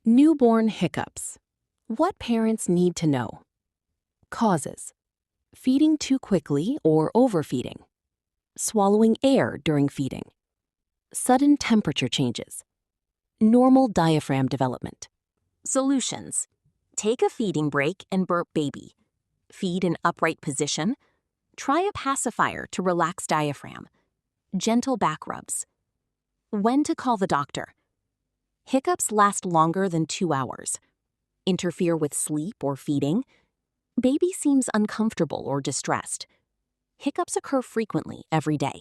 Newborn hiccups. What parents need to know. Causes: feeding too quickly or overfeeding, swallowing air during feeding, sudden temperature changes, normal diaphragm development. Solutions: take a feeding break and burp baby. Feed in upright position. Try a pacifier to relax diaphragm. Gentle back rubs. When to call the doctor. Hiccups last longer than 2 hours. Interfere with sleep or feeding. Baby seems uncomfortable or distressed. Hiccups occur frequently every day.